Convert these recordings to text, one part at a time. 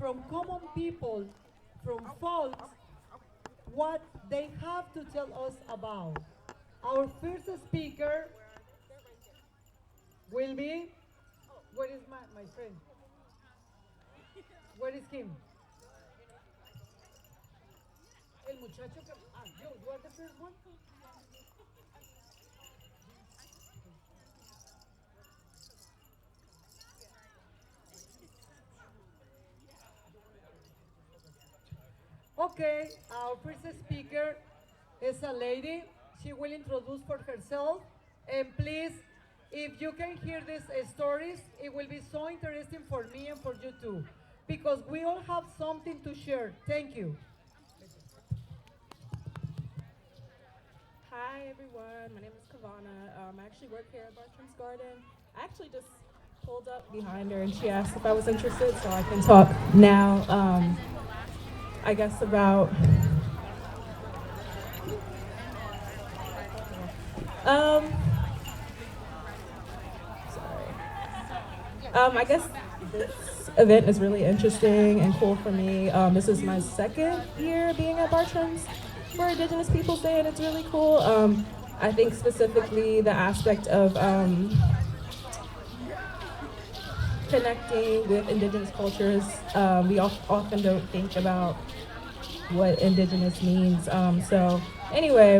from common people, from folks, what they have to tell us about. Our first speaker will be, where is my friend? Where is him? El muchacho que, you are the first one? Okay, our first speaker is a lady. She will introduce for herself. And please, if you can hear these stories, it will be so interesting for me and for you too. Because we all have something to share. Thank you. Hi everyone, my name is Kavana. I actually work here at Bartram's Garden. I actually just pulled up behind her and she asked if I was interested, so I can talk now. I guess about I guess this event is really interesting and cool for me. This is my second year being at Bartram's for Indigenous Peoples Day, and it's really cool. I think specifically the aspect of connecting with Indigenous cultures. We often don't think about what Indigenous means. So anyway,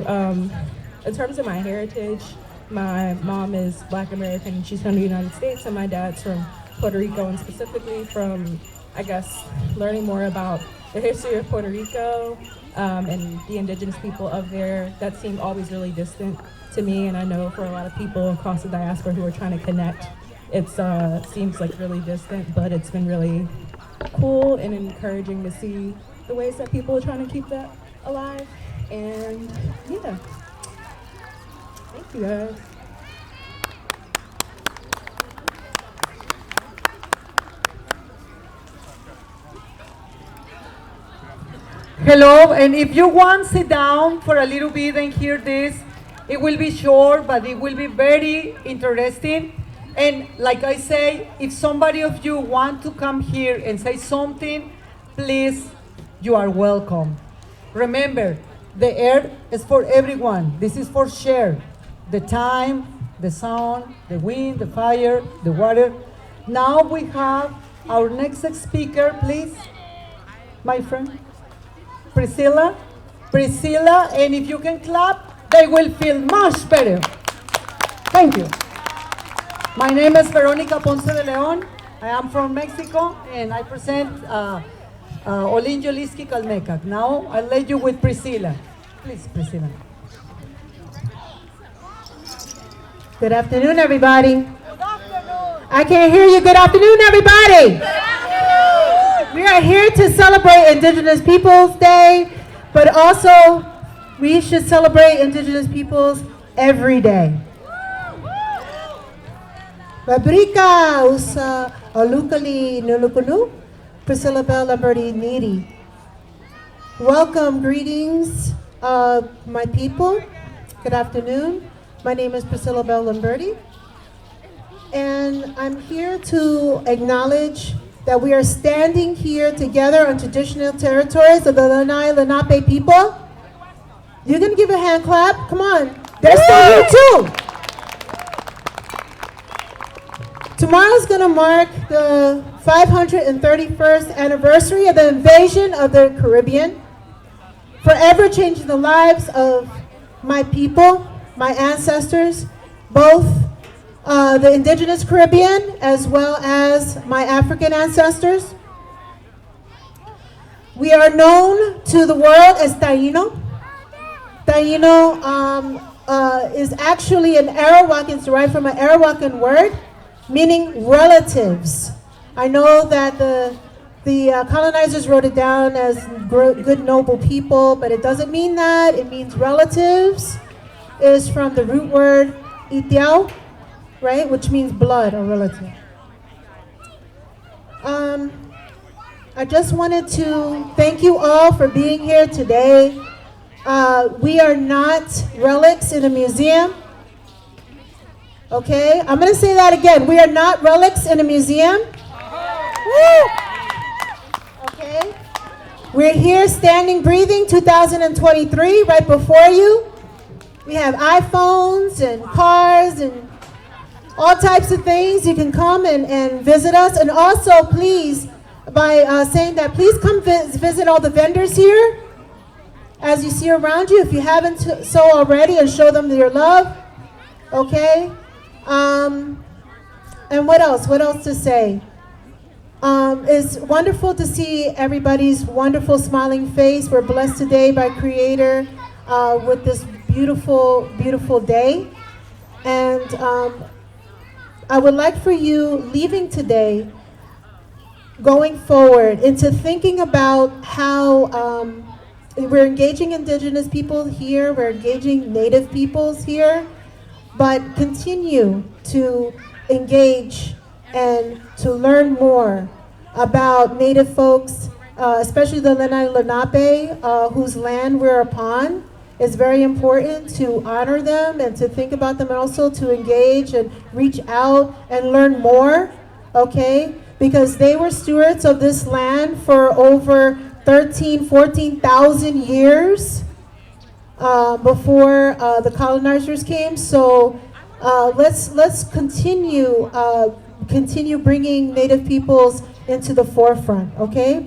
in terms of my heritage, my mom is Black American, she's from the United States, and my dad's from Puerto Rico, and specifically from, I guess, learning more about the history of Puerto Rico and the Indigenous people of there. That seemed always really distant to me, and I know for a lot of people across the diaspora who are trying to connect, it seems like really distant, but it's been really cool and encouraging to see the ways that people are trying to keep that alive. And yeah, thank you guys. Hello, and if you want, sit down for a little bit and hear this. It will be short, but it will be very interesting. And like I say, if somebody of you want to come here and say something, please, you are welcome. Remember, the air is for everyone. This is for share. The time, the sound, the wind, the fire, the water. Now we have our next speaker, please. My friend, Priscilla. Priscilla, and if you can clap, they will feel much better. Thank you. My name is Veronica Ponce de Leon. I am from Mexico, and I present Ollin Yoliztli Calmecac. Now, I'll let you with Priscilla. Please, Priscilla. Good afternoon, everybody. Good afternoon. I can't hear you. Good afternoon, everybody. Good afternoon. We are here to celebrate Indigenous Peoples Day, but also we should celebrate Indigenous peoples every day. Babrika usa olukali nulukulu, Priscilla Bell Lamberti Niri. Welcome, greetings, my people. Good afternoon. My name is Priscilla Bell Lamberti, and I'm here to acknowledge that we are standing here together on traditional territories of the Lanai Lenape people. You're gonna give a hand clap? Come on, they're still here too. Tomorrow's gonna mark the 531st anniversary of the invasion of the Caribbean, forever changing the lives of my people, my ancestors, both the indigenous Caribbean as well as my African ancestors. We are known to the world as Taino. Taino is actually an Arawakan, it's derived from an Arawakan word, meaning relatives. I know that the colonizers wrote it down as good, noble people, but it doesn't mean that. It means relatives. It is from the root word itiao, right, which means blood or relative. I just wanted to thank you all for being here today. We are not relics in a museum. Okay, I'm gonna say that again. We are not relics in a museum. Woo! We're here standing, breathing, 2023, right before you. We have iPhones and cars and all types of things. You can come and visit us. And also, please, by saying that, please come visit all the vendors here as you see around you, if you haven't so already, and show them your love. Okay? And what else? What else to say? It's wonderful to see everybody's wonderful smiling face. We're blessed today by Creator with this beautiful, beautiful day. And I would like for you, leaving today, going forward, into thinking about how we're engaging Indigenous people here, we're engaging Native peoples here, but continue to engage and to learn more about Native folks, especially the Lenni Lenape, whose land we're upon. It's very important to honor them and to think about them, and also to engage and reach out and learn more, okay? Because they were stewards of this land for over 14,000 years before the colonizers came. So let's continue bringing Native peoples into the forefront, okay?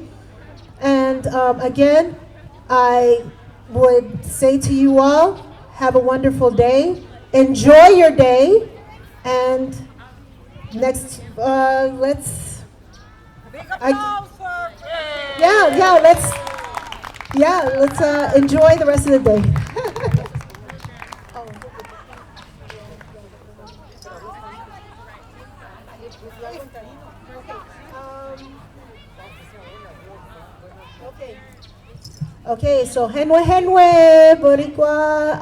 And again, I would say to you all, have a wonderful day. Enjoy your day. And next, let's enjoy the rest of the day. Okay, so Henwe Henwe, Boricua,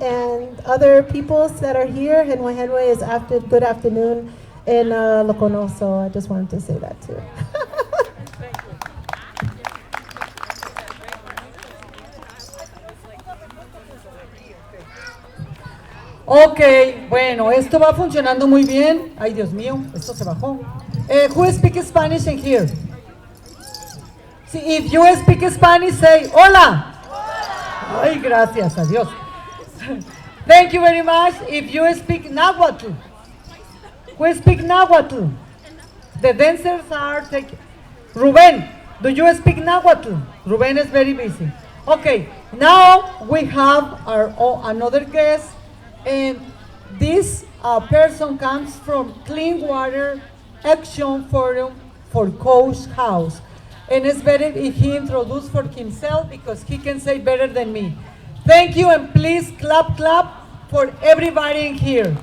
and other peoples that are here. Henwe Henwe is good afternoon in Lokono, so I just wanted to say that too. Ok, bueno, esto va funcionando muy bien. Ay, Dios mío, esto se bajó. Who speaks Spanish in here? See, if you speak Spanish, say hola. Ay, gracias a Dios. Thank you very much. If you speak Nahuatl, who speak Nahuatl? The dancers are taking. Ruben, do you speak Nahuatl? Ruben is very busy. Okay, now we have our another guest, and this person comes from Clean Water Action Forum for Coach House. And it's better if he introduces for himself, because he can say better than me. Thank you, and please clap, clap for everybody in here.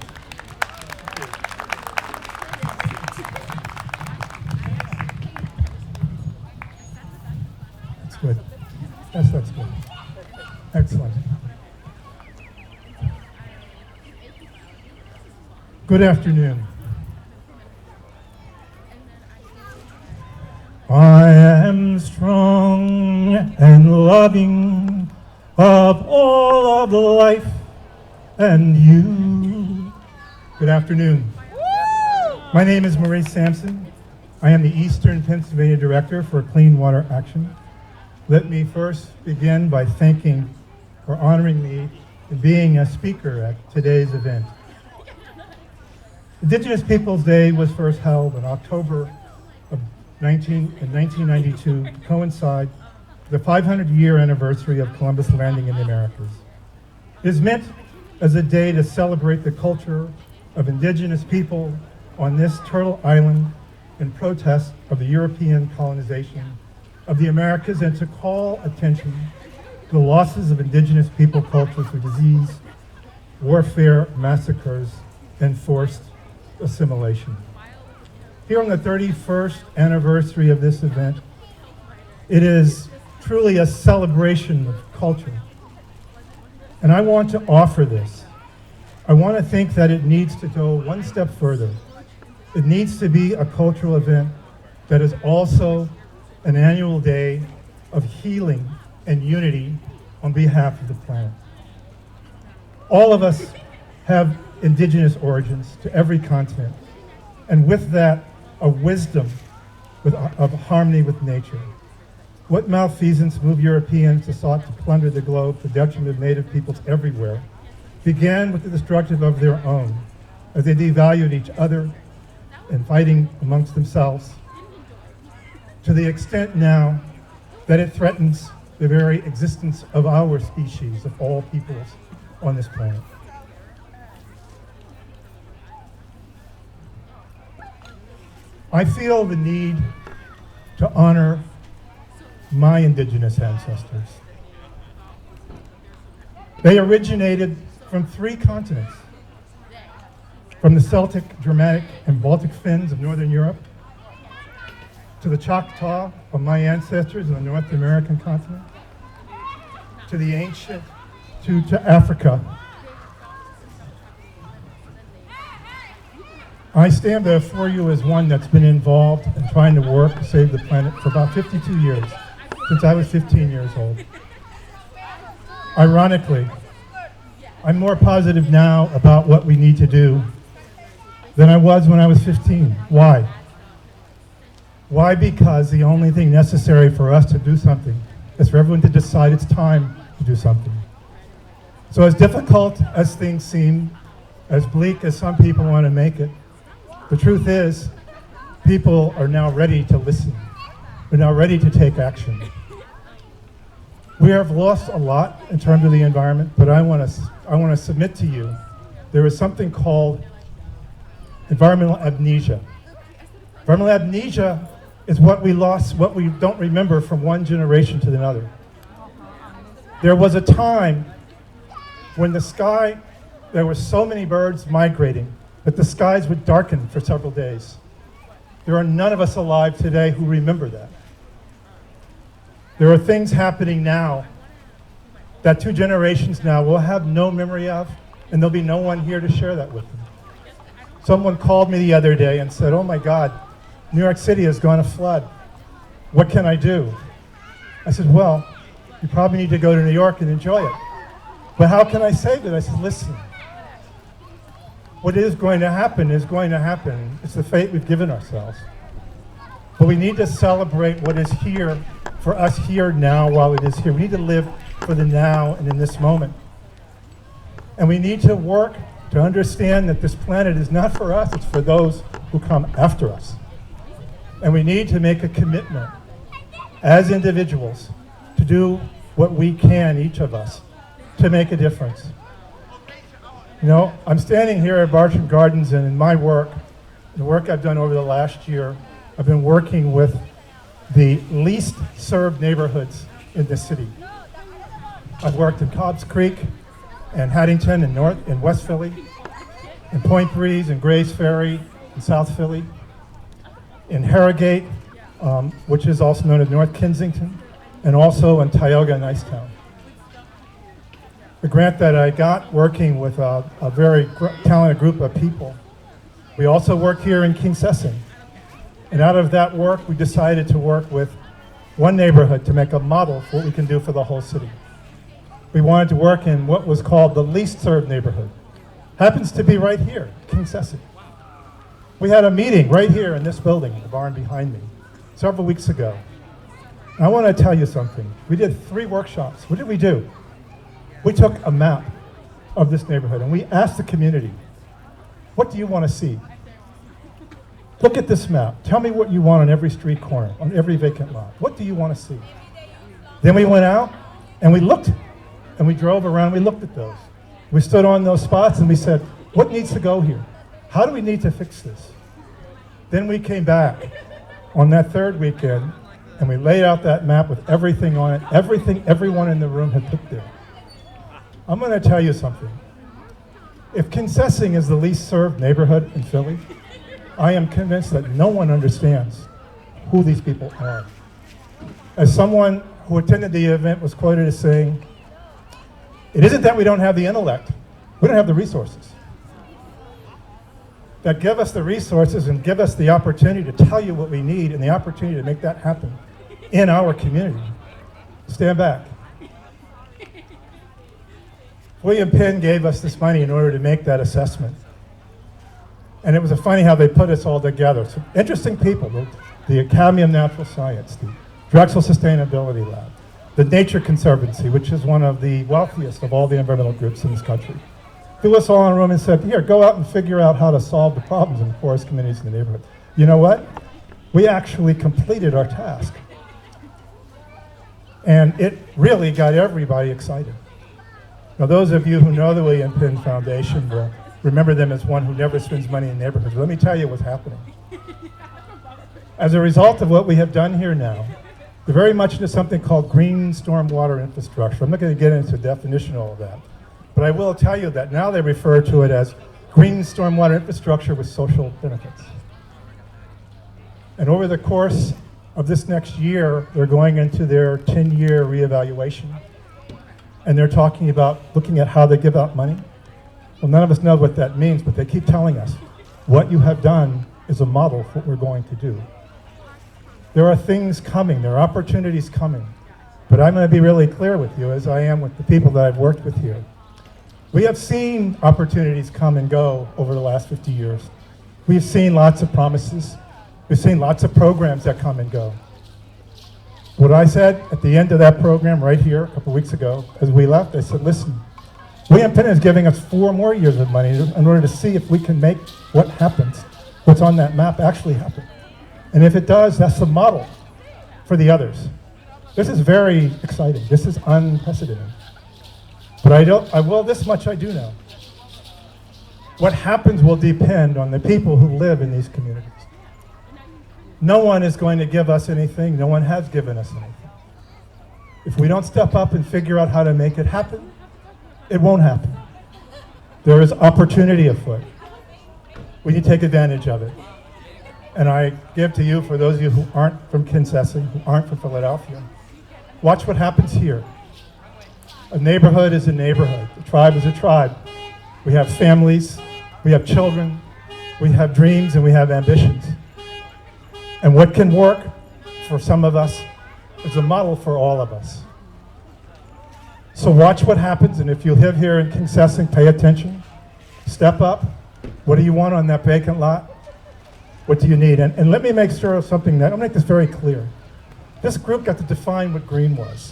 That's good. That's good. Excellent. Good afternoon. I am strong and loving of all of life and you. Good afternoon. My name is Maurice Sampson. I am the Eastern Pennsylvania Director for Clean Water Action. Let me first begin by thanking for honoring me and being a speaker at today's event. Indigenous Peoples Day was first held in October in 1992 to coincide with the 500-year anniversary of Columbus landing in the Americas. It is meant as a day to celebrate the culture of Indigenous people on this turtle island in protest of the European colonization of the Americas, and to call attention to the losses of Indigenous people culture through disease, warfare, massacres, and forced assimilation. Here on the 31st anniversary of this event, it is truly a celebration of culture. And I want to offer this. I want to think that it needs to go one step further. It needs to be a cultural event that is also an annual day of healing and unity on behalf of the planet. All of us have indigenous origins to every continent, and with that, a wisdom of harmony with nature. What malfeasance moved Europeans to sought to plunder the globe to the detriment of native peoples everywhere began with the destruction of their own, as they devalued each other and fighting amongst themselves, to the extent now that it threatens the very existence of our species, of all peoples on this planet. I feel the need to honor my indigenous ancestors. They originated from 3 continents, from the Celtic, Germanic, and Baltic Finns of Northern Europe, to the Choctaw of my ancestors in the North American continent, to the ancient, to Africa. I stand before you as one that's been involved in trying to work to save the planet for about 52 years, since I was 15 years old. Ironically, I'm more positive now about what we need to do than I was when I was 15. Why? Why? Because the only thing necessary for us to do something is for everyone to decide it's time to do something. So as difficult as things seem, as bleak as some people want to make it, the truth is, people are now ready to listen. They're now ready to take action. We have lost a lot in terms of the environment, but I want to submit to you, there is something called environmental amnesia. Environmental amnesia is what we lost, what we don't remember from one generation to another. There was a time when the sky, there were so many birds migrating that the skies would darken for several days. There are none of us alive today who remember that. There are things happening now that 2 generations now will have no memory of, and there'll be no one here to share that with them. Someone called me the other day and said, "Oh my God, New York City is going to flood. What can I do?" I said, "Well, you probably need to go to New York and enjoy it. But how can I save it?" I said, "Listen, what is going to happen is going to happen. It's the fate we've given ourselves. But we need to celebrate what is here for us here now while it is here. We need to live for the now and in this moment. And we need to work to understand that this planet is not for us, it's for those who come after us. And we need to make a commitment as individuals to do what we can, each of us, to make a difference. You know, I'm standing here at Bartram Gardens, and in my work, the work I've done over the last year, I've been working with the least served neighborhoods in the city. I've worked in Cobbs Creek and Haddington in West Philly, in Point Breeze and Grays Ferry in South Philly, in Harrogate, which is also known as North Kensington, and also in Tioga and Nicetown. The grant that I got working with a very talented group of people. We also work here in Kingsessing. And out of that work, we decided to work with one neighborhood to make a model for what we can do for the whole city. We wanted to work in what was called the least served neighborhood. Happens to be right here, Kingsessing. We had a meeting right here in this building, in the barn behind me, several weeks ago. And I want to tell you something. We did 3 workshops. What did we do? We took a map of this neighborhood and we asked the community, what do you want to see? Look at this map. Tell me what you want on every street corner, on every vacant lot. What do you want to see? Then we went out and we looked and we drove around, we looked at those. We stood on those spots and we said, what needs to go here? How do we need to fix this? Then we came back on that 3rd weekend and we laid out that map with everything on it, everything everyone in the room had put there. I'm going to tell you something. If Kingsessing is the least served neighborhood in Philly, I am convinced that no one understands who these people are. As someone who attended the event was quoted as saying, it isn't that we don't have the intellect, we don't have the resources. That give us the resources and give us the opportunity to tell you what we need and the opportunity to make that happen in our community. Stand back. William Penn gave us this money in order to make that assessment. And it was funny how they put us all together. So interesting people, the Academy of Natural Science, the Drexel Sustainability Lab, the Nature Conservancy, which is one of the wealthiest of all the environmental groups in this country, threw us all in a room and said, here, go out and figure out how to solve the problems in forest communities in the neighborhood. You know what? We actually completed our task. And it really got everybody excited. Now, those of you who know the William Penn Foundation will remember them as one who never spends money in neighborhoods. But let me tell you what's happening. As a result of what we have done here now, we're very much into something called green stormwater infrastructure. I'm not going to get into the definition of all of that. But I will tell you that now they refer to it as green stormwater infrastructure with social benefits. And over the course of this next year, they're going into their 10-year reevaluation. And they're talking about looking at how they give out money. Well, none of us know what that means, but they keep telling us, what you have done is a model for what we're going to do. There are things coming, there are opportunities coming. But I'm going to be really clear with you, as I am with the people that I've worked with here. We have seen opportunities come and go over the last 50 years. We've seen lots of promises. We've seen lots of programs that come and go. What I said at the end of that program right here a couple weeks ago, as we left, I said, listen, William Penn is giving us 4 more years of money in order to see if we can make what happens, what's on that map, actually happen. And if it does, that's the model for the others. This is very exciting. This is unprecedented. But this much I do know. What happens will depend on the people who live in these communities. No one is going to give us anything. No one has given us anything. If we don't step up and figure out how to make it happen, it won't happen. There is opportunity afoot. We need to take advantage of it. And I give to you, for those of you who aren't from Kinsessee, who aren't from Philadelphia, watch what happens here. A neighborhood is a neighborhood. A tribe is a tribe. We have families, we have children, we have dreams, and we have ambitions. And what can work for some of us is a model for all of us. So watch what happens, and if you live here in Kinsessee, pay attention. Step up. What do you want on that vacant lot? What do you need? And let me make sure of something that, I'll make this very clear. This group got to define what green was.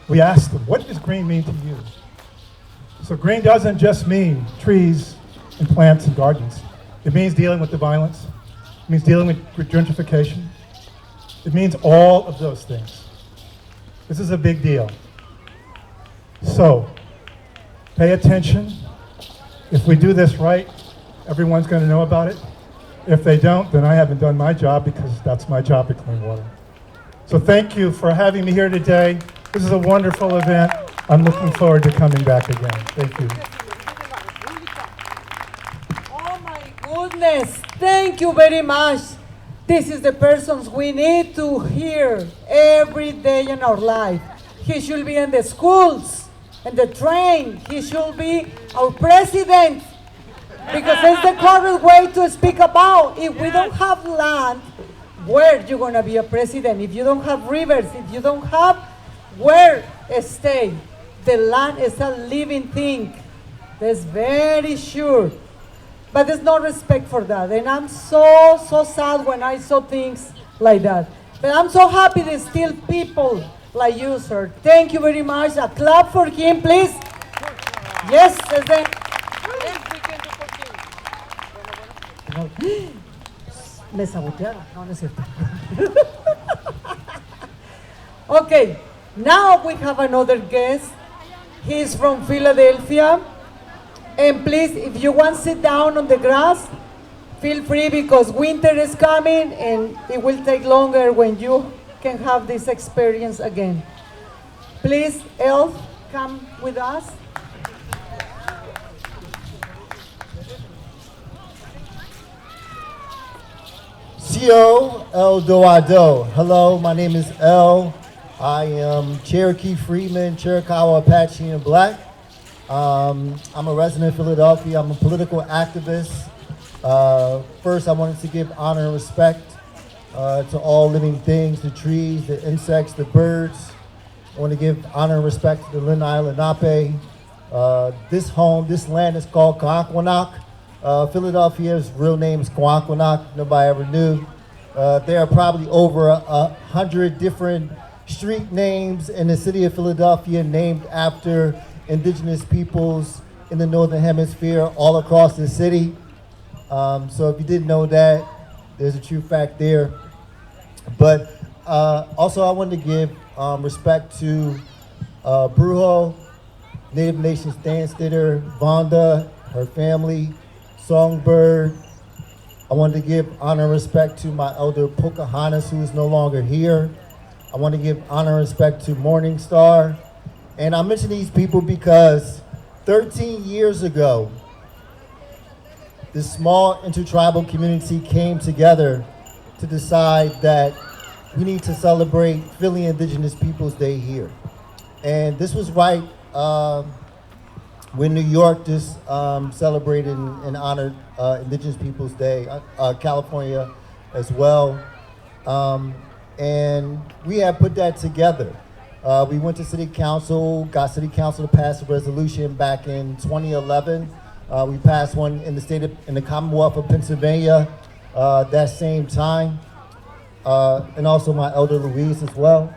We asked them, what does green mean to you? So green doesn't just mean trees and plants and gardens. It means dealing with the violence. It means dealing with gentrification. It means all of those things. This is a big deal. So, pay attention. If we do this right, everyone's going to know about it. If they don't, then I haven't done my job, because that's my job to clean water. So thank you for having me here today. This is a wonderful event. I'm looking forward to coming back again. Thank you. Oh my goodness, thank you very much. This is the persons we need to hear every day in our life. He should be in the schools, in the train. He should be our president, because it's the correct way to speak about. If we don't have land, where you gonna be a president? If you don't have rivers, if you don't have where stay, the land is a living thing. That's very sure. But there's no respect for that. And I'm so sad when I saw things like that. But I'm so happy there's still people like you, sir. Thank you very much. A clap for him, please. Yes, me sabotearon. No, no es cierto. Okay, now we have another guest. He's from Philadelphia. And please, if you want to sit down on the grass, feel free, because winter is coming and it will take longer when you can have this experience again. Please, Elf, come with us. Cio El Dorado. Hello, my name is El. I am Cherokee Freeman, Chiricahua, Apache, and Black. I'm a resident of Philadelphia. I'm a political activist. First, I wanted to give honor and respect to all living things, the trees, the insects, the birds. I want to give honor and respect to the Lenni Lenape. This land is called Kaanquanack. Philadelphia's real name is Kaanquanack. Nobody ever knew. There are probably over 100 different street names in the city of Philadelphia named after indigenous peoples in the Northern Hemisphere all across the city. So if you didn't know that, there's a true fact there. But also I wanted to give respect to Brujo, Native Nations dance theater, Vonda, her family, Songbird. I wanted to give honor and respect to my elder Pocahontas, who is no longer here. I want to give honor and respect to Morning Star. And I mention these people because 13 years ago, this small intertribal community came together to decide that we need to celebrate Philly Indigenous Peoples Day here. And this was right when New York just celebrated and honored Indigenous Peoples Day, California as well. And we have put that together. We went to City Council, got City Council to pass a resolution back in 2011. We passed one in the Commonwealth of Pennsylvania that same time, and also my elder Louise as well.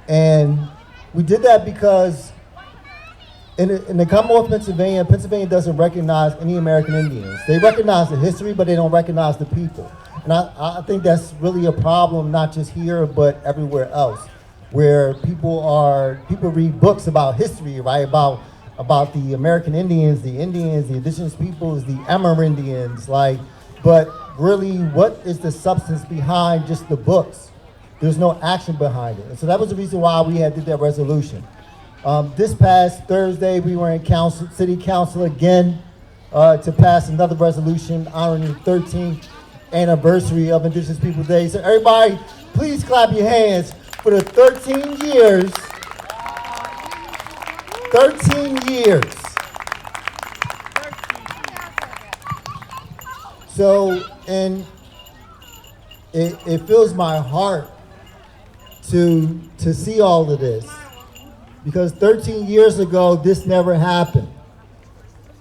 And we did that because in the Commonwealth of Pennsylvania, Pennsylvania doesn't recognize any American Indians. They recognize the history, but they don't recognize the people. And I think that's really a problem, not just here, but everywhere else, where people read books about history, right? About the American Indians, the indigenous peoples, the Amerindians, but really, what is the substance behind just the books? There's no action behind it. And so that was the reason why we did that resolution. This past Thursday, we were in City Council again to pass another resolution honoring the 13th anniversary of Indigenous Peoples Day. So everybody, please clap your hands for the 13 years. 13 years. So, and it fills my heart to see all of this, because 13 years ago, this never happened.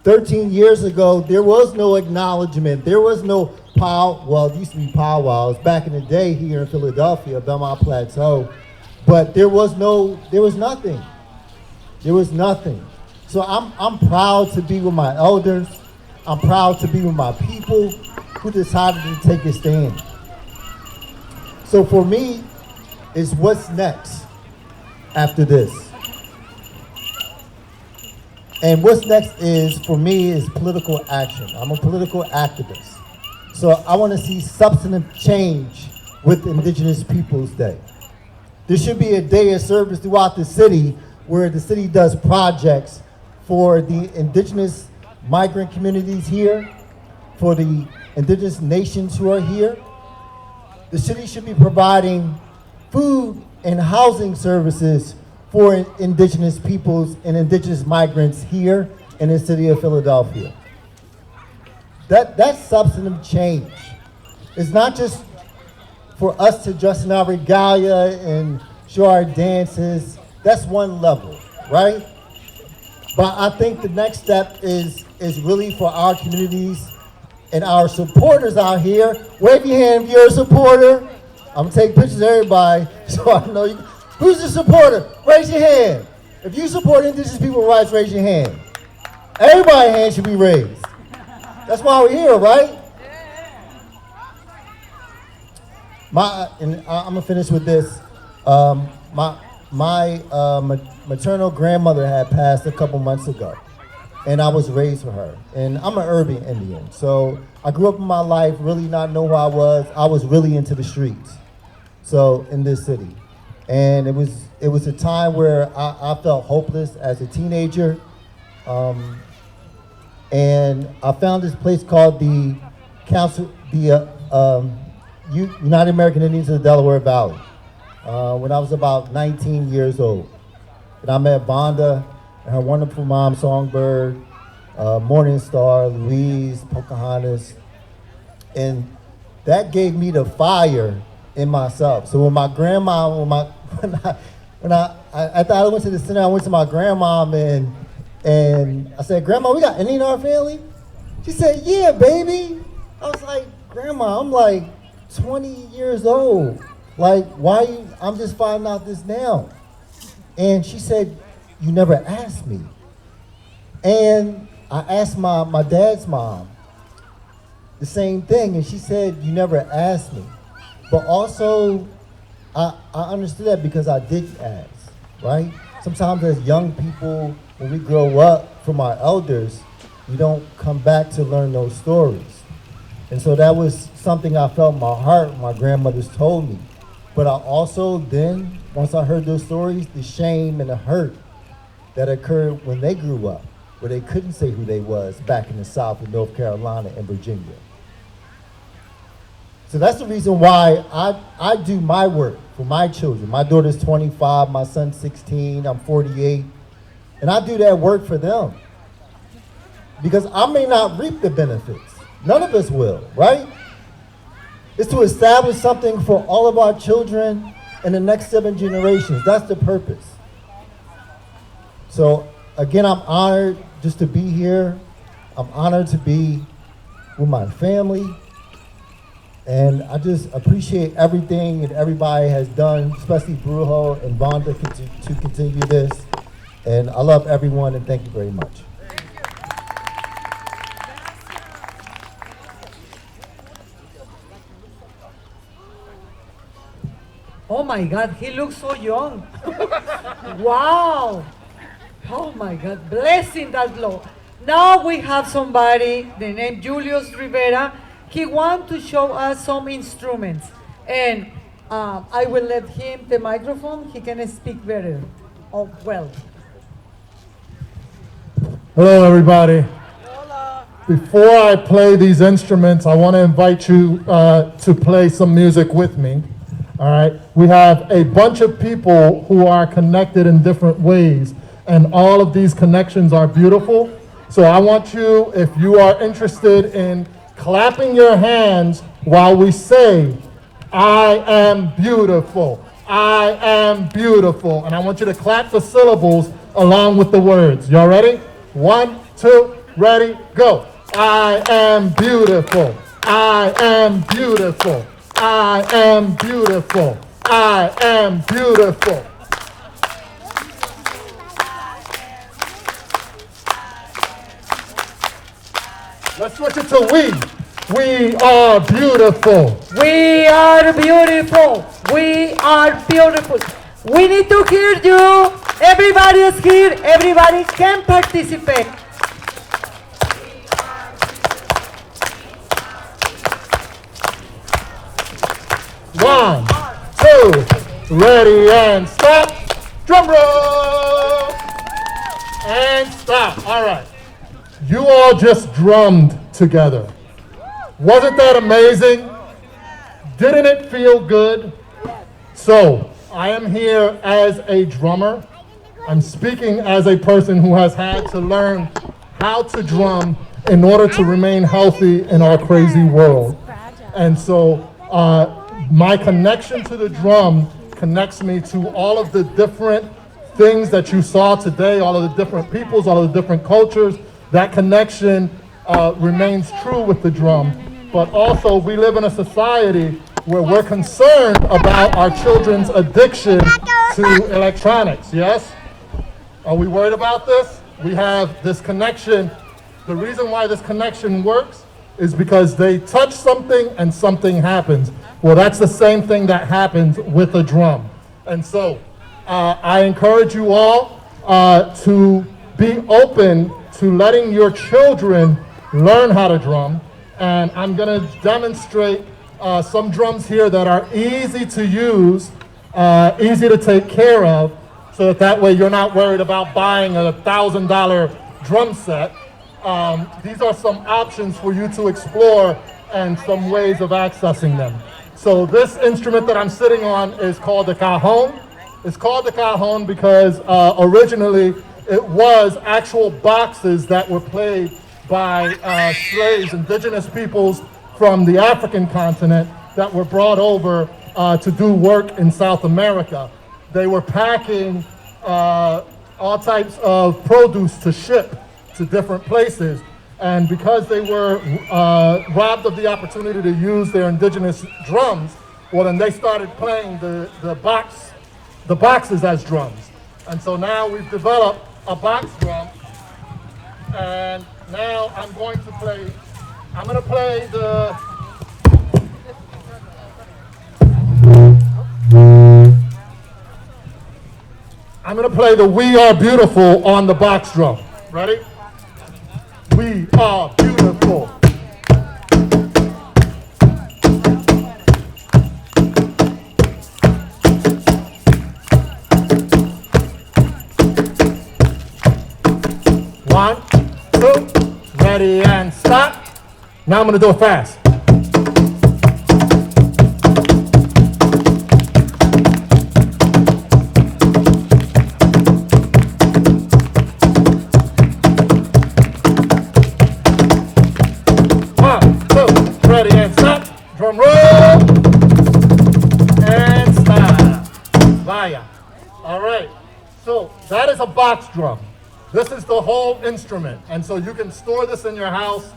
13 years ago, there was no acknowledgement. There was no well, it used to be powwows back in the day here in Philadelphia, Belmont Plateau, but there was nothing. There was nothing. So I'm proud to be with my elders. I'm proud to be with my people who decided to take a stand. So for me, it's what's next after this. And what's next for me is political action. I'm a political activist. So I want to see substantive change with Indigenous Peoples Day. There should be a day of service throughout the city where the city does projects for the indigenous migrant communities here, for the indigenous nations who are here. The city should be providing food and housing services for indigenous peoples and indigenous migrants here in the city of Philadelphia. That's substantive change. It's not just for us to dress in our regalia and show our dances. That's one level, right? But I think the next step is really for our communities and our supporters out here. Wave your hand if you're a supporter. I'm gonna take pictures of everybody so I know you. Who's a supporter? Raise your hand. If you support Indigenous people's rights, raise your hand. Everybody's hand should be raised. That's why we're here, right? And I'm gonna finish with this. My maternal grandmother had passed a couple months ago, and I was raised with her. And I'm an urban Indian, so I grew up in my life really not know who I was. I was really into the streets, so in this city, and it was a time where I felt hopeless as a teenager. And I found this place called the United American Indians of the Delaware Valley when I was about 19 years old. And I met Vonda and her wonderful mom, Songbird, Morning Star, Louise, Pocahontas. And that gave me the fire in myself. So when my grandma, after I went to the center, I went to my grandma and I said, "Grandma, we got Indian in our family?" She said, "Yeah, baby." I was like, Grandma, I'm like 20 years old. Like, why you, I'm just finding out this now. And she said, you never asked me. And I asked my dad's mom the same thing, and she said, you never asked me. But also, I understood that because I didn't ask, right? Sometimes as young people, when we grow up from our elders, we don't come back to learn those stories. And so that was something I felt in my heart my grandmothers told me. But I also then, once I heard those stories, the shame and the hurt that occurred when they grew up, where they couldn't say who they was back in the South in North Carolina and Virginia. So that's the reason why I do my work for my children. My daughter's 25, my son's 16, I'm 48. And I do that work for them. Because I may not reap the benefits. None of us will, right? It's to establish something for all of our children and the next 7 generations. That's the purpose. So again, I'm honored just to be here. I'm honored to be with my family. And I just appreciate everything that everybody has done, especially Brujo and Vonda to continue this. And I love everyone and thank you very much. Oh my God, he looks so young. Wow. Oh my God, blessing that law. Now we have somebody, the name Julius Rivera. He wants to show us some instruments. And I will let him the microphone. He can speak better. Oh, well. Hello, everybody. Before I play these instruments, I want to invite you to play some music with me. All right? We have a bunch of people who are connected in different ways, and all of these connections are beautiful. So I want you, if you are interested in clapping your hands while we say, I am beautiful, I am beautiful. And I want you to clap the syllables along with the words. Y'all ready? 1, 2, ready, go. I am beautiful, I am beautiful, I am beautiful, I am beautiful. Let's switch it to we. We are beautiful. We are beautiful. We are beautiful. We need to hear you. Everybody is here. Everybody can participate. One, two, ready and stop. Drum roll. And stop. All right. You all just drummed together. Wasn't that amazing? Didn't it feel good? So, I am here as a drummer. I'm speaking as a person who has had to learn how to drum in order to remain healthy in our crazy world. And so, my connection to the drum connects me to all of the different things that you saw today, all of the different peoples, all of the different cultures. That connection remains true with the drum. But also, we live in a society where we're concerned about our children's addiction to electronics, yes? Are we worried about this? We have this connection. The reason why this connection works is because they touch something and something happens. Well, that's the same thing that happens with a drum. And so, I encourage you all to be open to letting your children learn how to drum. And I'm gonna demonstrate some drums here that are easy to use, easy to take care of, so that way you're not worried about buying a $1,000 drum set. These are some options for you to explore and some ways of accessing them. So this instrument that I'm sitting on is called the cajon. It's called the cajon because originally it was actual boxes that were played by slaves, indigenous peoples from the African continent that were brought over to do work in South America. They were packing all types of produce to ship to different places. And because they were robbed of the opportunity to use their indigenous drums, well, then they started playing the boxes as drums. And so now we've developed a box drum. And now I'm going to play the We Are Beautiful on the box drum. Ready? We are beautiful. One, two, ready and stop. Now I'm gonna do it fast. Ready and stop. Drum roll. And stop. Vaya. All right. So that is a box drum. This is the whole instrument. And so you can store this in your house.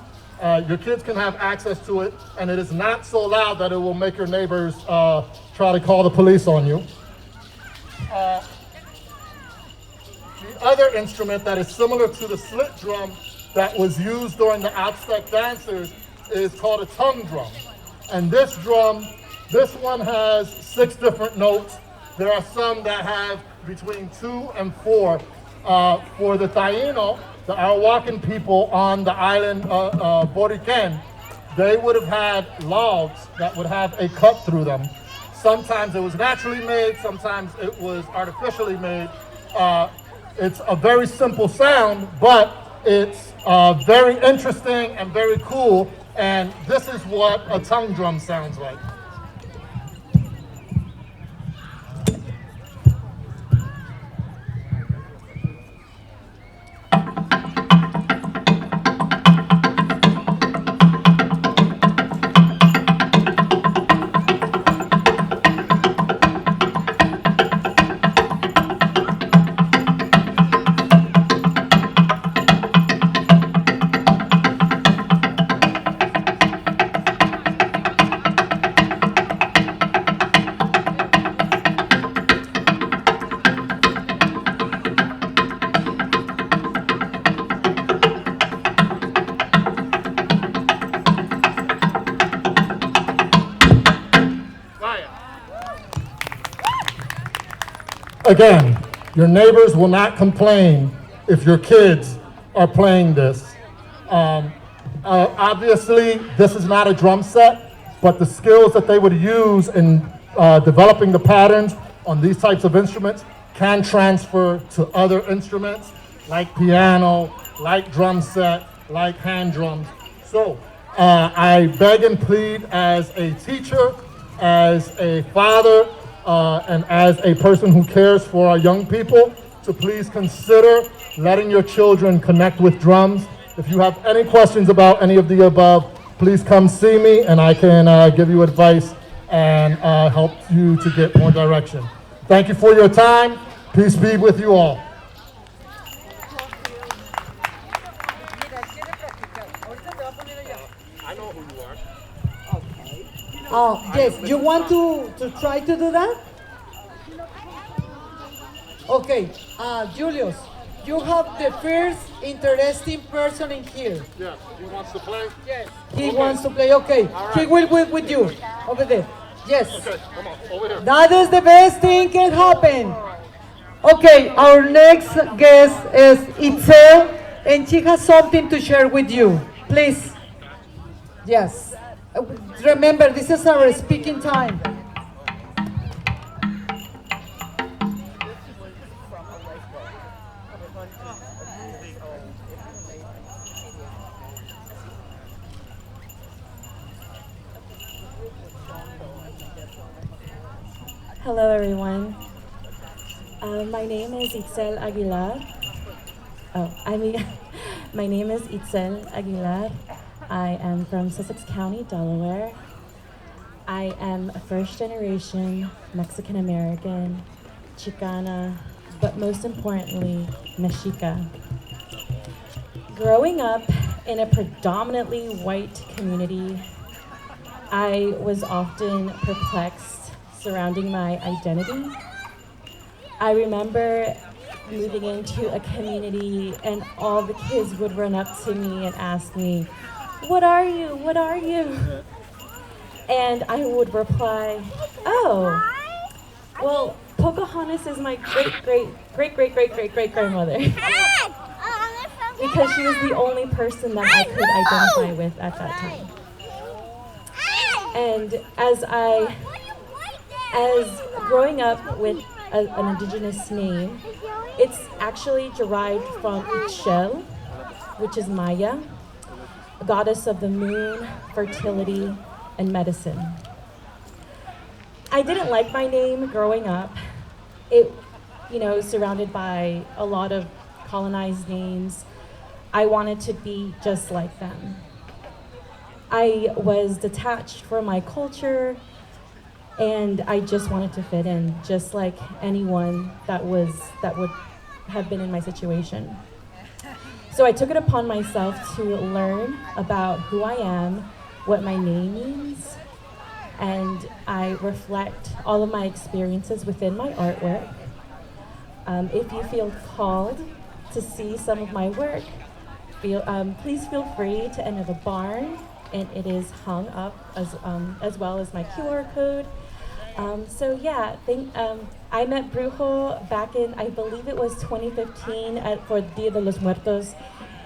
Your kids can have access to it. And it is not so loud that it will make your neighbors try to call the police on you. The other instrument that is similar to the slit drum that was used during the Aztec dances is called a tongue drum. And this one has 6 different notes. There are some that have between 2 and 4. For the Taino, the Arawakan people on the island Boriken, they would have had logs that would have a cut through them. Sometimes it was naturally made, sometimes it was artificially made. It's a very simple sound, but it's very interesting and very cool. And this is what a tongue drum sounds like. Again, your neighbors will not complain if your kids are playing this. Obviously, this is not a drum set, but the skills that they would use in developing the patterns on these types of instruments can transfer to other instruments like piano, like drum set, like hand drums. So I beg and plead as a teacher, as a father, and as a person who cares for our young people, to please consider letting your children connect with drums. If you have any questions about any of the above, please come see me and I can give you advice and help you to get more direction. Thank you for your time. Peace be with you all. Oh, yes, you want to try to do that? Okay, Julius, you have the first interesting person in here. Yeah, he wants to play? Yes. He wants to play, okay. right. He will be with you, over there. Yes. Okay, come on, over here. That is the best thing can happen. Okay, our next guest is Itzel, and she has something to share with you. Please. Yes. Remember, this is our speaking time. Hello, everyone. My name is Itzel Aguilar. My name is Itzel Aguilar. I am from Sussex County, Delaware. I am a first-generation Mexican-American, Chicana, but most importantly, Mexica. Growing up in a predominantly white community, I was often perplexed surrounding my identity. I remember moving into a community and all the kids would run up to me and ask me, "What are you? What are you?" And I would reply, "Oh, well, Pocahontas is my great grandmother." Because she was the only person that I could identify with at that time. And as growing up with an indigenous name, it's actually derived from Ixchel, which is Maya, a goddess of the moon, fertility, and medicine. I didn't like my name growing up. It, surrounded by a lot of colonized names. I wanted to be just like them. I was detached from my culture, and I just wanted to fit in, just like anyone that would have been in my situation. So I took it upon myself to learn about who I am, what my name means, and I reflect all of my experiences within my artwork. If you feel called to see some of my work, please feel free to enter the barn, and it is hung up as well as my QR code. I met Brujo back in, I believe it was 2015 for Dia de los Muertos,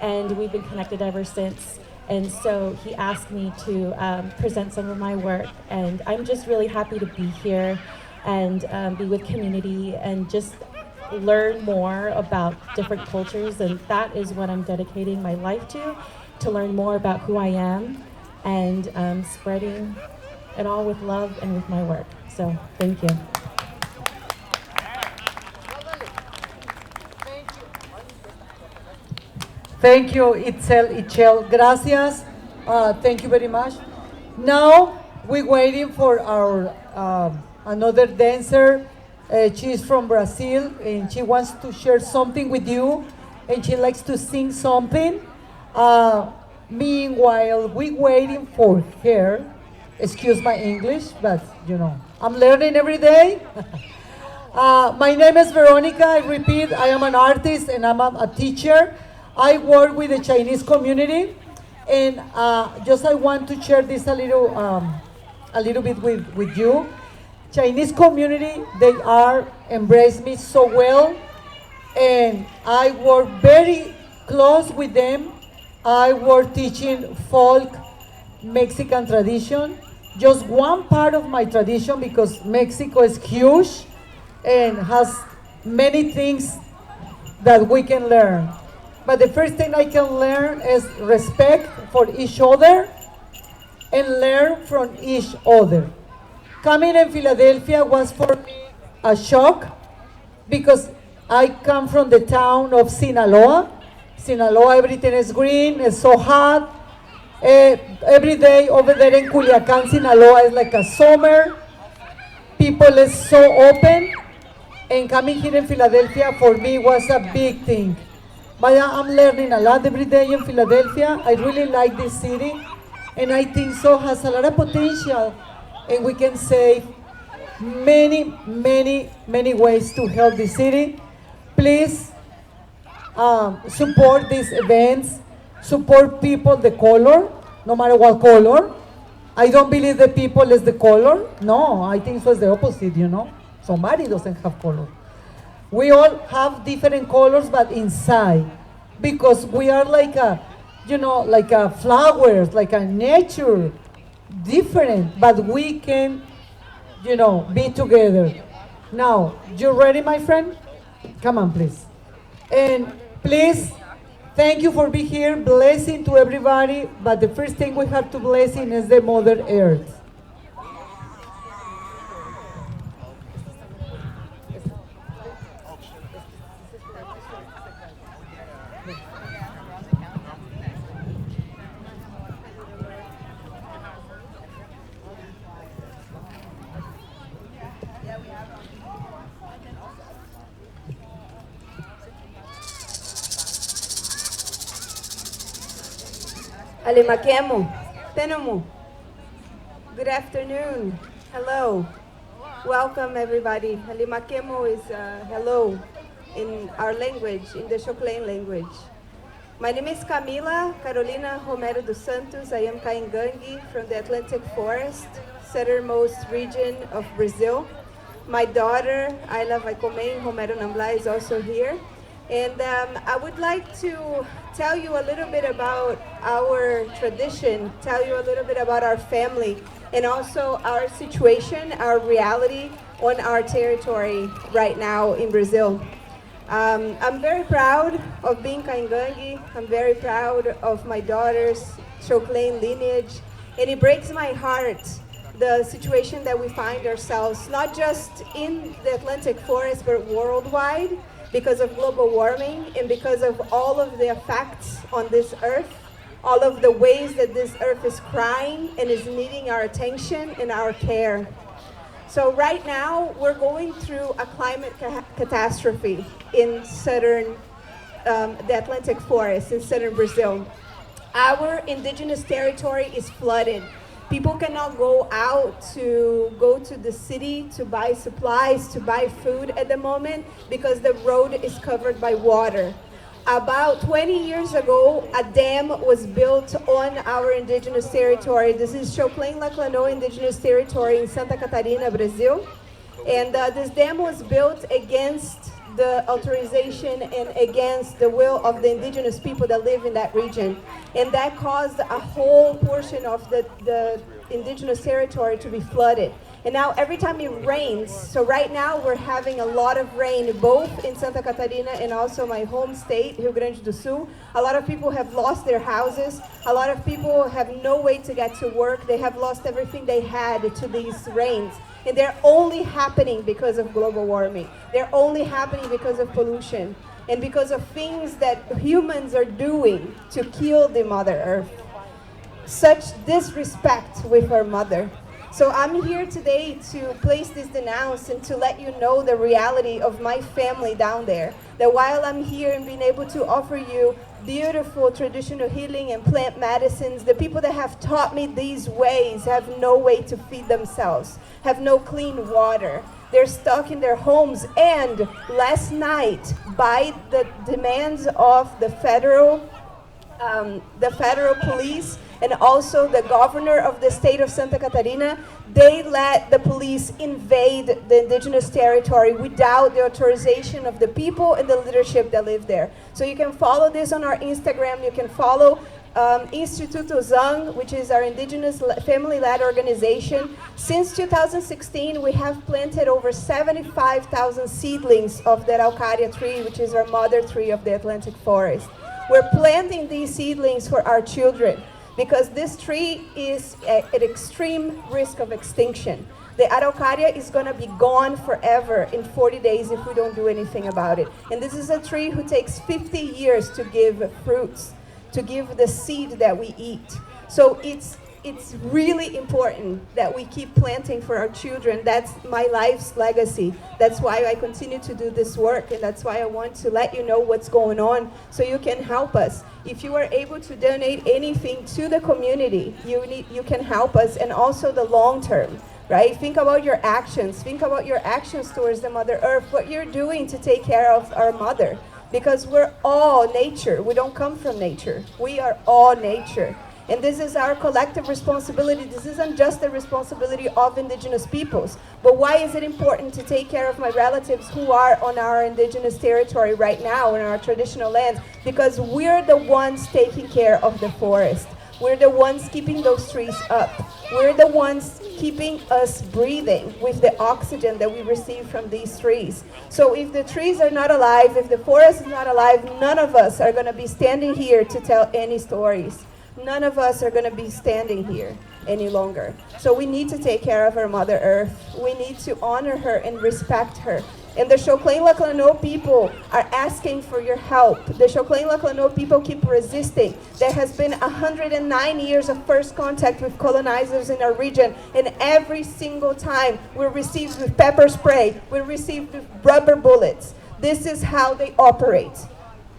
and we've been connected ever since. And so he asked me to present some of my work, and I'm just really happy to be here and be with community and just learn more about different cultures, and that is what I'm dedicating my life to learn more about who I am and spreading it all with love and with my work. So thank you. Thank you, Itzel. Gracias. Thank you very much. Now we're waiting for our another dancer. She's from Brazil and she wants to share something with you, and she likes to sing something. Meanwhile, we're waiting for her. Excuse my English, but I'm learning every day. My name is Veronica. I repeat, I am an artist and I'm a teacher. I work with the Chinese community, and I want to share this a little bit with you. Chinese community, they embrace me so well, and I work very close with them. I work teaching folk Mexican tradition, just one part of my tradition, because Mexico is huge and has many things that we can learn. But the first thing I can learn is respect for each other and learn from each other. Coming in Philadelphia was for me a shock, because I come from the town of Sinaloa. Sinaloa, everything is green, it's so hot. Every day over there in Culiacan, Sinaloa is like a summer. People is so open. And coming here in Philadelphia for me was a big thing. But I'm learning a lot every day in Philadelphia. I really like this city, and I think so has a lot of potential, and we can save many, many, many ways to help the city. Please support these events, support people the color, no matter what color. I don't believe the people is the color. No, I think so is the opposite, Somebody doesn't have color. We all have different colors, but inside, because we are like a flowers, like a nature, different, but we can, be together. Now, you ready, my friend? Come on, please. And please, thank you for being here. Blessing to everybody, but the first thing we have to blessing is the Mother Earth. Alimakemu, Tenomu. Good afternoon. Hello. Welcome everybody. Alimakemu is hello in our language, in the Xoclen language. My name is Camila Carolina Romero dos Santos. I am Caingangue from the Atlantic Forest, southernmost region of Brazil. My daughter, Ayla Vaicomen Romero Nambla, is also here. And I would like to tell you a little bit about our tradition, tell you a little bit about our family, and also our situation, our reality on our territory right now in Brazil. I'm very proud of being Caingangue. I'm very proud of my daughter's Xoclen lineage. And it breaks my heart, the situation that we find ourselves, not just in the Atlantic forest, but worldwide, because of global warming and because of all of the effects on this earth, all of the ways that this earth is crying and is needing our attention and our care. So right now, we're going through a climate catastrophe in southern, the Atlantic forest in southern Brazil. Our indigenous territory is flooded. People cannot go out to go to the city to buy supplies, to buy food at the moment because the road is covered by water. About 20 years ago, a dam was built on our indigenous territory. This is Xoclen Laclanô Indigenous Territory in Santa Catarina, Brazil. And this dam was built against the authorization and against the will of the indigenous people that live in that region. And that caused a whole portion of the indigenous territory to be flooded. And now every time it rains, so right now we're having a lot of rain, both in Santa Catarina and also my home state, Rio Grande do Sul. A lot of people have lost their houses. A lot of people have no way to get to work. They have lost everything they had to these rains. And they're only happening because of global warming. They're only happening because of pollution and because of things that humans are doing to kill the Mother Earth. Such disrespect with our mother. So I'm here today to place this denounce and to let you know the reality of my family down there. That while I'm here and being able to offer you beautiful traditional healing and plant medicines, the people that have taught me these ways have no way to feed themselves, have no clean water. They're stuck in their homes, and last night, by the demands of the federal police and also the governor of the state of Santa Catarina, they let the police invade the indigenous territory without the authorization of the people and the leadership that live there. So you can follow this on our Instagram. You can follow Instituto Zang, which is our indigenous family-led organization. Since 2016, we have planted over 75,000 seedlings of the Araucaria tree, which is our mother tree of the Atlantic forest. We're planting these seedlings for our children, because this tree is at extreme risk of extinction. The Araucaria is going to be gone forever in 40 days if we don't do anything about it. And this is a tree who takes 50 years to give fruits, to give the seed that we eat. So it's really important that we keep planting for our children. That's my life's legacy. That's why I continue to do this work, and that's why I want to let you know what's going on so you can help us. If you are able to donate anything to the community, you can help us, and also the long term, right? Think about your actions. Think about your actions towards the Mother Earth, what you're doing to take care of our mother, because we're all nature. We don't come from nature. We are all nature. And this is our collective responsibility. This isn't just the responsibility of indigenous peoples. But why is it important to take care of my relatives who are on our indigenous territory right now, in our traditional lands? Because we're the ones taking care of the forest. We're the ones keeping those trees up. We're the ones keeping us breathing with the oxygen that we receive from these trees. So if the trees are not alive, if the forest is not alive, none of us are going to be standing here to tell any stories. None of us are going to be standing here any longer. So we need to take care of our Mother Earth. We need to honor her and respect her. And the Xoclen Laclanô people are asking for your help. The Xoclen Laclanô people keep resisting. There has been 109 years of first contact with colonizers in our region, and every single time we're received with pepper spray, we're received with rubber bullets. This is how they operate.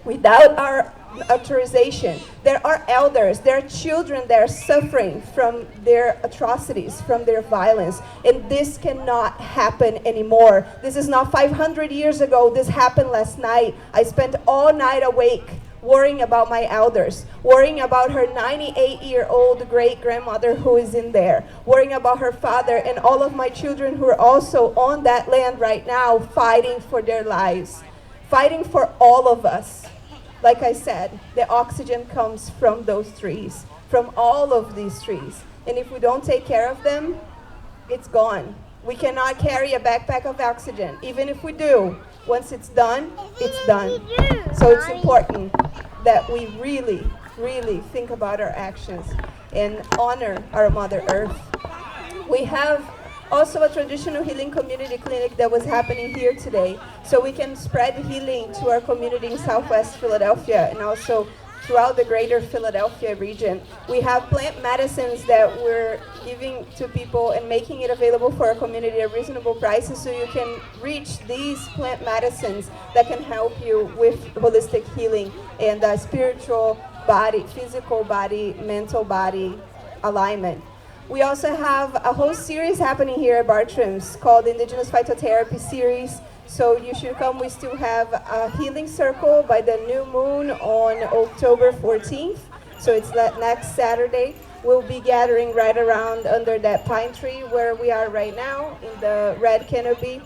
Without our authorization. There are elders, there are children that are suffering from their atrocities, from their violence, and this cannot happen anymore. This is not 500 years ago, this happened last night. I spent all night awake worrying about my elders, worrying about her 98-year-old great-grandmother who is in there, worrying about her father and all of my children who are also on that land right now fighting for their lives, fighting for all of us. Like I said, the oxygen comes from those trees, from all of these trees. And if we don't take care of them, it's gone. We cannot carry a backpack of oxygen. Even if we do, once it's done, it's done. So it's important that we really, really think about our actions and honor our Mother Earth. We have also a traditional healing community clinic that was happening here today, so we can spread healing to our community in Southwest Philadelphia and also throughout the greater Philadelphia region. We have plant medicines that we're giving to people and making it available for our community at reasonable prices, so you can reach these plant medicines that can help you with holistic healing and spiritual body, physical body, mental body alignment. We also have a whole series happening here at Bartram's called the Indigenous Phytotherapy Series. So you should come. We still have a healing circle by the new moon on October 14th. So it's that next Saturday. We'll be gathering right around under that pine tree where we are right now in the red canopy.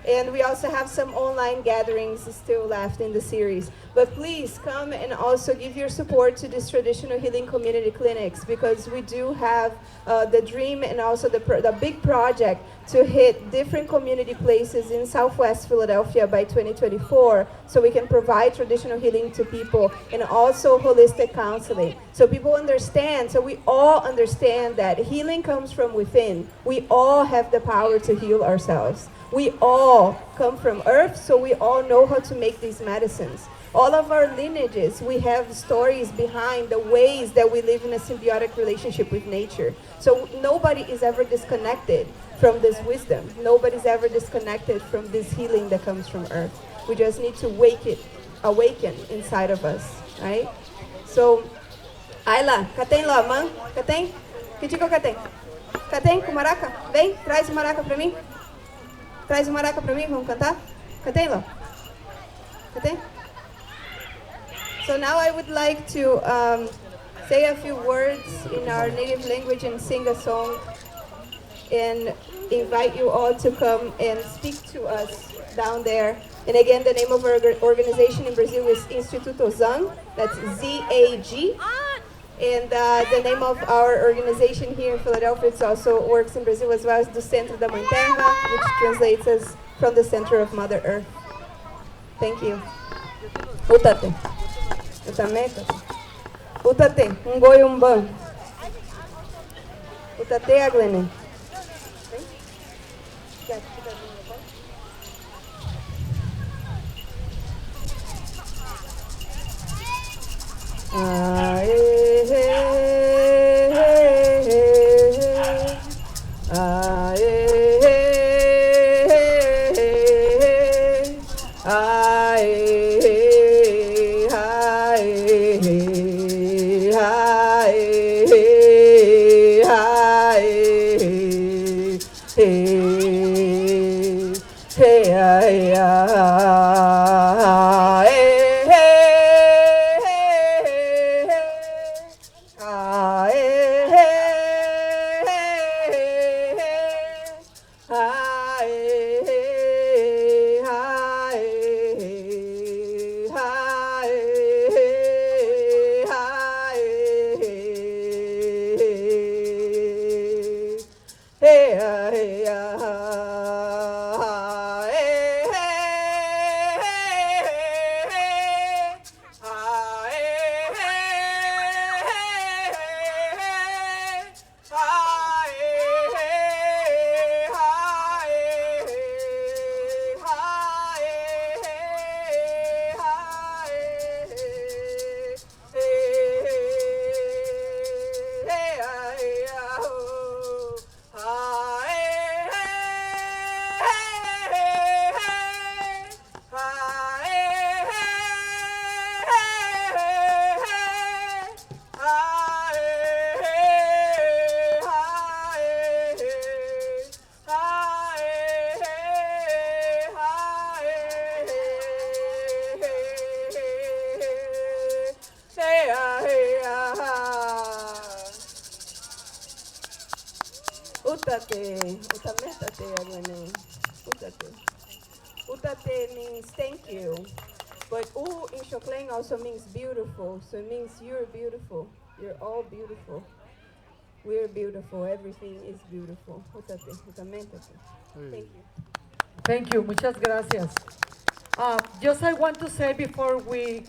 And we also have some online gatherings still left in the series. But please come and also give your support to these traditional healing community clinics, because we do have the dream and also the big project to hit different community places in Southwest Philadelphia by 2024, so we can provide traditional healing to people and also holistic counseling. So people understand, so we all understand that healing comes from within. We all have the power to heal ourselves. We all come from earth, so we all know how to make these medicines. All of our lineages, we have stories behind the ways that we live in a symbiotic relationship with nature. So nobody is ever disconnected from this wisdom. Nobody's ever disconnected from this healing that comes from earth. We just need to awaken inside of us, right? So, Ayla, Katen lá, man? Katen? Que digo Katen? Katen com maraca? Vem, traz o maraca pra mim. Traz o maraca pra mim, vamos cantar? Katen lá? Katen? So now I would like to say a few words in our native language and sing a song, and invite you all to come and speak to us down there. And again, the name of our organization in Brazil is Instituto Zang, that's Z-A-G. And the name of our organization here in Philadelphia, it also works in Brazil as well, as do Centro da Mãe Terra, which translates as from the center of Mother Earth. Thank you. Utate. Utameta. Utate. Ngoi umban. Utate aglene. Utate, utametate, agwane. Utate. Utate means thank you. But u in Xhokleng also means beautiful. So it means you're beautiful. You're all beautiful. We're beautiful. Everything is beautiful. Utate, utamentate. Thank you. Thank you. Muchas gracias. Just I want to say before we